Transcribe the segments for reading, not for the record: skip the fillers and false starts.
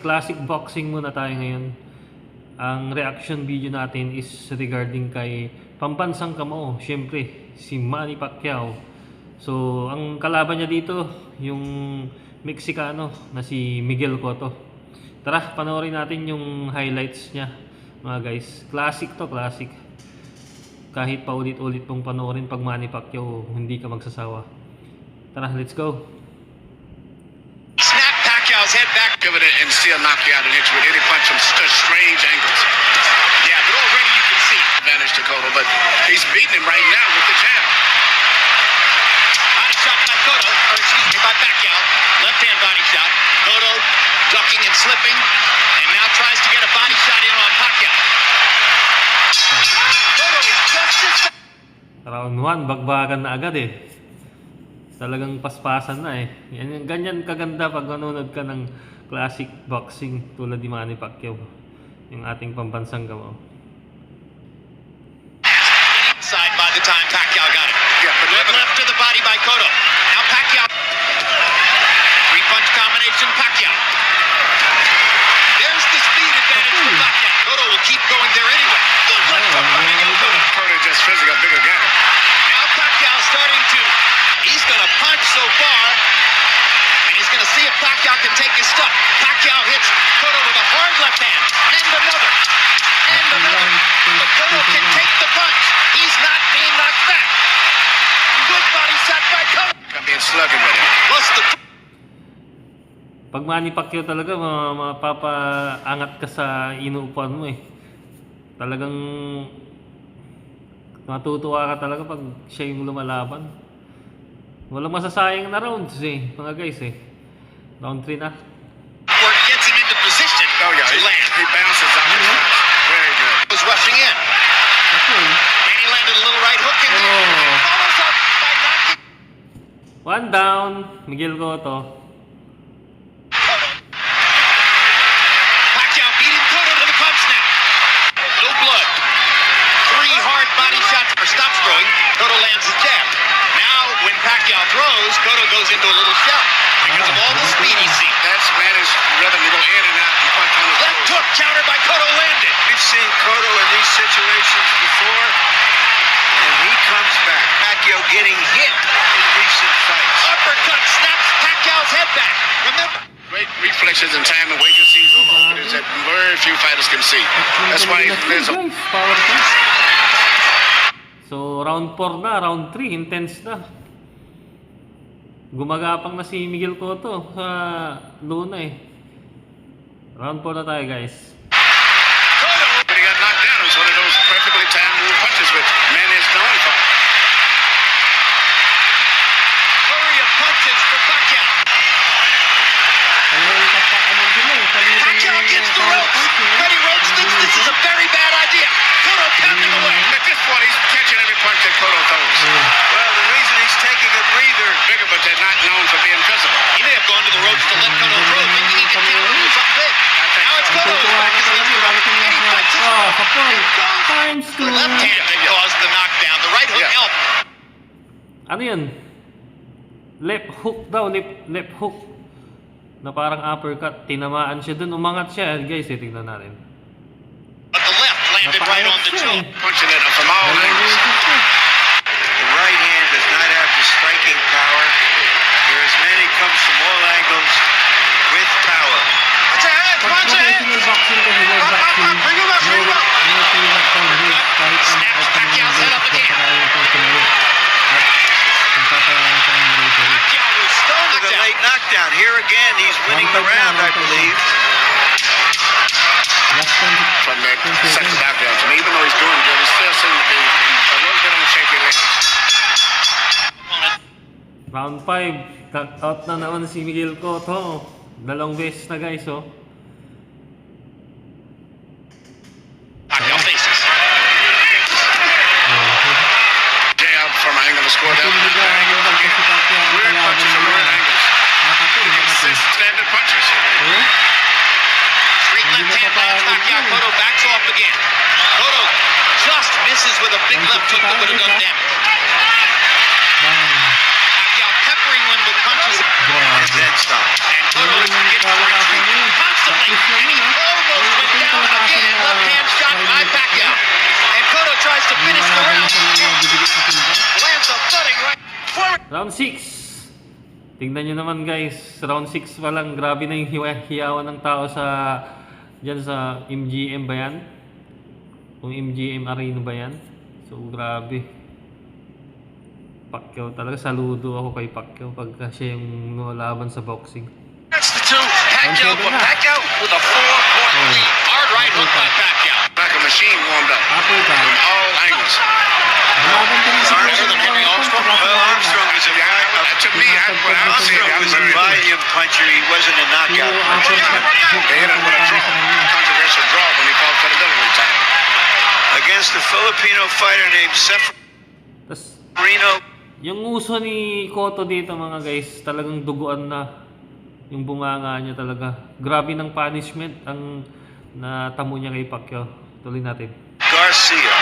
classic boxing muna tayo ngayon. Ang reaction video natin is regarding kay pambansang kamao, syempre si Manny Pacquiao. So ang kalaban niya dito yung Meksikano na si Miguel Cotto. Tara, panoorin natin yung highlights niya mga guys. Classic to, classic. Kahit paulit-ulit pong panoorin pag Manny Pacquiao, hindi ka magsasawa. Tara, let's go. Pacquiao's head back, pivot it, and still knock you out an inch with any punch from strange angles. Yeah, but already you can see advantage to Cotto, but he's beating him right now with the jab. Body shot by Cotto, or excuse me, by Pacquiao. Left hand body shot. Cotto ducking and slipping, and now tries to get a body shot in on Pacquiao. Cotto is just as Round 1, bagbagan na agad eh. Talagang paspasan na eh. Yan, ganyan kaganda pag nanonood ka ng classic boxing tulad ni Manny Pacquiao, yung ating pambansang kamao. Inside by the time Pacquiao got it. Yeah, but left to the body by Cotto. Now Pacquiao. Three-punch combination, Pacquiao. There's the speed advantage for Pacquiao. Cotto will keep going there anyway. Good left hook by Miguel Cotto. Cotto just physically got bigger again. Now Pacquiao starting to. He's going to punch so far, and he's going to see if Pacquiao can take his stuff. Pacquiao hits Cotto with a hard left hand, and another, and another. But Cotto can take the punch. He's not being knocked back. Good body shot by Cotto. Got being slugging with him. Plus the... Pag Manny Pacquiao talaga, mapapaangat ka sa inuupuan mo eh. Talagang matutuwa ka talaga pag siya yung lumalaban. Walang masasayang na rounds eh, mga guys eh. Round 3 na. Work gets him into position to land. He bounces out his shots. Very good. Was rushing in. And he landed a little right hook in there. Follows up by knocking. One down, Miguel Cotto. Pacquiao beating Cotto to the punch now. No blood. 3 hard body shots or stops throwing. Cotto lands his jab. When Pacquiao throws, Cotto goes into a little shell because of all the speed he sees. That's Manny's rhythm to go in and out. Left hook counter by Cotto landed. We've seen Cotto in these situations before, and he comes back. Pacquiao getting hit in recent fights. Uppercut snaps Pacquiao's head back. Remember, great reflexes and time and weight to see is that very few fighters can see. That's why there's a power punch. So round 4 na, round 3, intense na. Gumagapang na si Miguel Cotto sa luna eh. Round 4 na tayo guys. Cotto, but he got knocked down. It was one of those perfectly timed punches which Manny is known for. Flurry of punches for Pacquiao. Pacquiao gets the ropes. Freddie Roach thinks this is a very bad idea. Cotto pounding away. At this point, he's catching every punch that Cotto throws. Well, the reason he's taking a breather, bigger, but they're not known for being physical. He may have gone to the ropes to let Cotto throw, thinking he could do something big. Now it's Cotto who's back his left hook, and he punches. Times 2. The left hand that caused the knockdown. The right hook helped. Ano yun? Left hook daw, left hook. Na parang uppercut. Tinamaan siya dun, umangat siya. Guys, tingnan natin. But the left landed right on the jaw. Punching it from all angles. The right hand does not have the striking power, whereas Manny comes from all angles with power. Punch ahead! Punch ahead! Bring him up! Bring him up! Snaps Pacquiao's head up again. Pacquiao was stunned with a late knockdown. Here again, he's winning the round, I believe. From that second knockdown, and even though he's doing good, he still seems to be a little bit on shaky legs. Round 5, cut out na naman si Miguel Cotto. Dalawang beses na guys oh. Pacquiao faces. Jab from an angle to score down. Weird punches from weird angles. Standard punches. Straight left hand by Pacquiao. Cotto backs off again. Cotto just misses with a big left hook that would have done damage. Pacquiao peppering him with punches. And then stop. And Cotto gets to retreat constantly. Round 6. Tingnan nyo naman guys, round 6 pa lang, grabe na yung hiyawan ng tao sa dyan sa MGM ba yan? Kung MGM Arena ba yan? So grabe. Pacquiao talaga, saludo ako kay Pacquiao pagka siya yung lumalaban sa boxing. That's the two. Pacquiao, but Pacquiao with a 4-point lead. Hard right hook by Pacquiao. Like a machine warmed up Apple ka. from all angles. Lumaban ka rin sa Armstrong and Henry Armstrong. Well, Armstrong is a to me, Armstrong was a volume puncher. He wasn't a knockout puncher. They hit him with a draw. Controversial draw when he called credibility time. Against a Filipino fighter named Tas, Seferino. yung uso ni Cotto dito mga guys, talagang duguan na yung bunganga niya talaga. Grabe ng punishment ang natamo niya kay Pacquiao. Tuloy natin. Garcia.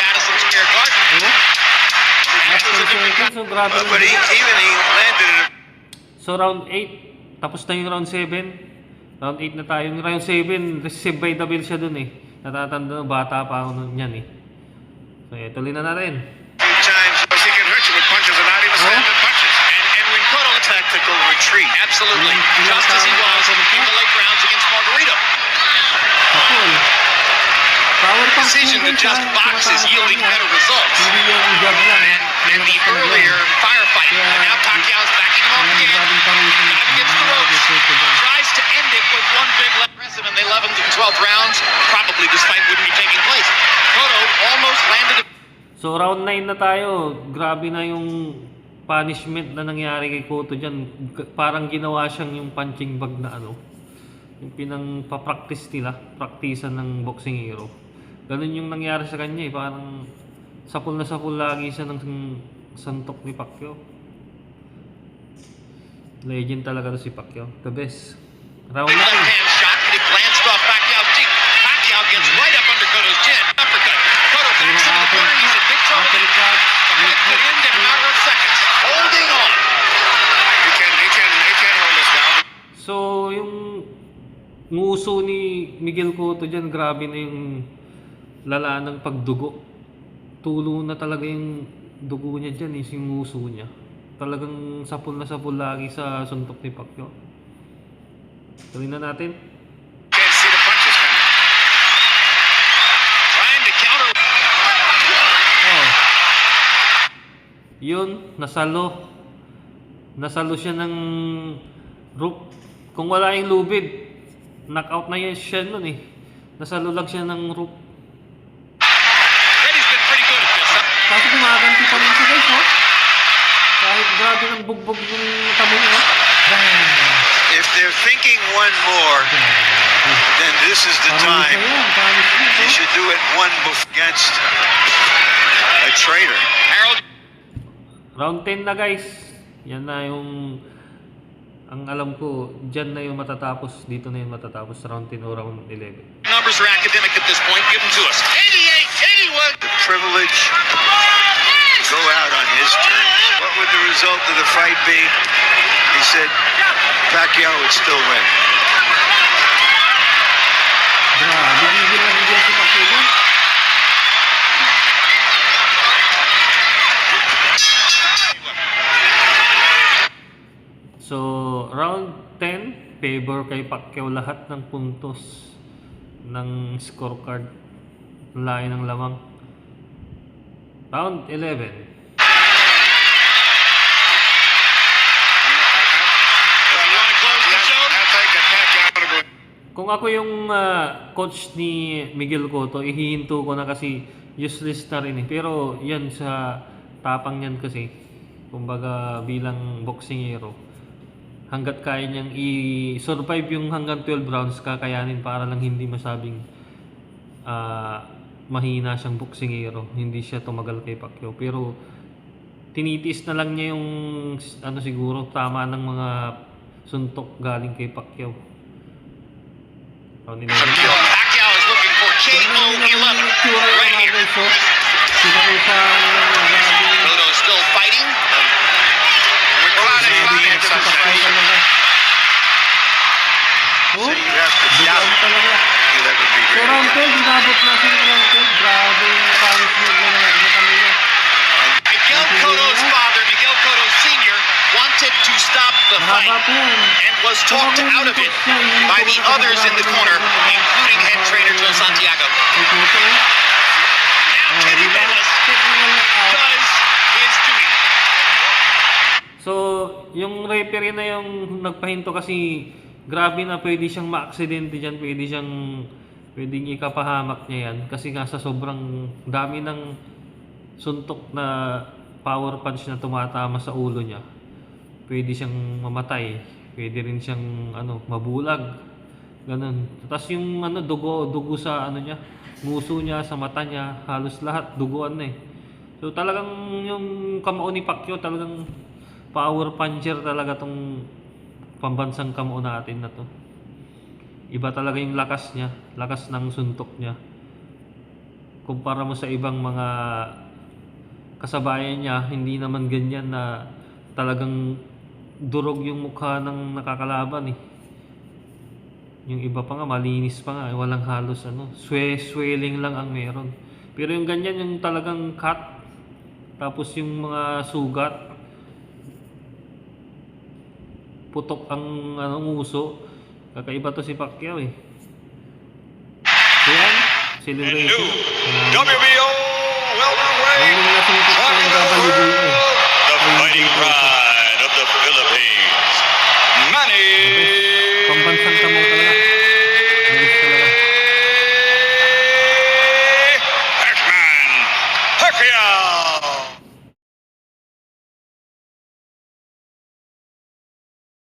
Madison Square Garden. So grabe. But he landed in a... So round 8, tapos na yung round 7. Round 8 na tayo. Yung round 7, received by the bell siya dun eh. Natatanda, bata pa ako niyan eh. So tuloy na natin. Few times he can hurt you with punches and not even standing punches. And when Cotto tactical retreat, absolutely, just as he was in the late rounds against Margarito. Kapul. Power punch Decision to din just siya, box is tumatama yielding niya. better results. Hindi yung jab lang. And the earlier firefight. And now Pacquiao's backing him up again. Dive against the ropes. Tries to end it with one big left aggressive in the 11th and 12th rounds. Probably this fight wouldn't be taking place. Cotto almost landed it. So round 9 na tayo. Grabe na yung punishment na nangyari kay Cotto dyan. Parang ginawa siyang yung punching bag na ano. Yung pinang-practice nila. Praktisan ng boxing hero. Ganun yung nangyari sa kanya eh. Parang sapul na sapul lagi siya ng santok ni Pacquiao. Legend talaga to si Pacquiao. The best. Round 9. Big left hand shot, and it glanced off Pacquiao's cheek. Pacquiao gets right up under Cotto's chin. Uppercut. Cotto backs into the corner. He's in big trouble. The fight could end in a matter of seconds. Holding on. He can hold us down. So, yung nguso ni Miguel Cotto dyan, grabe na yung lala ng pagdugo. Tulo na talaga yung dugo niya dyan, yung nguso niya. Talagang sapul na sapul lagi sa suntok ni Pacquiao. Tuloy na natin. Can't see the punches coming. Trying to counter. Oh. Yun, nasalo. Nasalo siya ng rope. Kung wala yung lubid, knockout na yan siya nun eh. Nasalo lang siya ng rope. Eddie's been pretty good at this. Kasi gumaganti pa rin siya guys, no? Kahit grabe ng bugbog yung tamo niya. If they're thinking one more, then this is the time. You should do it one against a traitor. Harold. Round 10 na guys. Yan na yung ang alam ko, dyan na yung matatapos. Dito na yung matatapos. Round 10 o round 11. Numbers are academic at this point. Give them to us. 88, 81. The privilege to go out on his turn. What would the result of the fight be? He said Pacquiao would still win. Grabe, bigil na bigil si Pacquiao. So, round 10, favor kay Pacquiao lahat ng puntos ng scorecard. Lain ng lamang. Round 11. Kung ako yung coach ni Miguel Cotto, ihihinto ko na kasi useless na rin eh. Pero yan sa tapang niyan kasi, kumbaga bilang boxing hero, hanggat kaya niyang i-survive yung hanggang 12 rounds, kakayanin para lang hindi masabing mahina siyang boxing hero. Hindi siya tumagal kay Pacquiao. Pero tinitiis na lang niya yung ano siguro, tama ng mga suntok galing kay Pacquiao. Pacquiao is looking for KO 11 right here. Cotto still fighting. We're clowning some fight. So you have to doubt he'll ever be So ready. round 12, inabot na siya ng round 12. Grabe yung punishment na kami niya. Miguel Cotto's father, Miguel Cotto tried to stop the fight Mahaba po yan. and was talked out of it by the others in the corner, including head trainer Joe Santiago. May puto eh. Now Teddy Bayless does his duty. So, yung referee na yung nagpahinto kasi grabe na pwede siyang ma-aksidente dyan, pwedeng ikapahamak niya yan kasi nga sa sobrang dami ng suntok na power punch na tumatama sa ulo niya. Pwede siyang mamatay, pwede rin siyang mabulag. Ganun. Tapos yung dugo sa niya, nguso niya, sa mata niya, halos lahat duguan na eh. So talagang yung kamao ni Pacquiao talagang power puncher talaga tong pambansang kamao natin na to. Iba talaga yung lakas niya, lakas ng suntok niya. Kumpara mo sa ibang mga kasabayan niya, hindi naman ganyan na talagang durog yung mukha ng nakakalaban eh. Yung iba pa nga, malinis pa nga, walang halos swelling lang ang meron. Pero yung ganyan, yung talagang cut, tapos yung mga sugat, putok ang uso, kakaiba to si Pacquiao eh. So yan, celebration. WBO welterweight champion, the fighting pride of the Philippines, Manny Pambansang kamao talaga.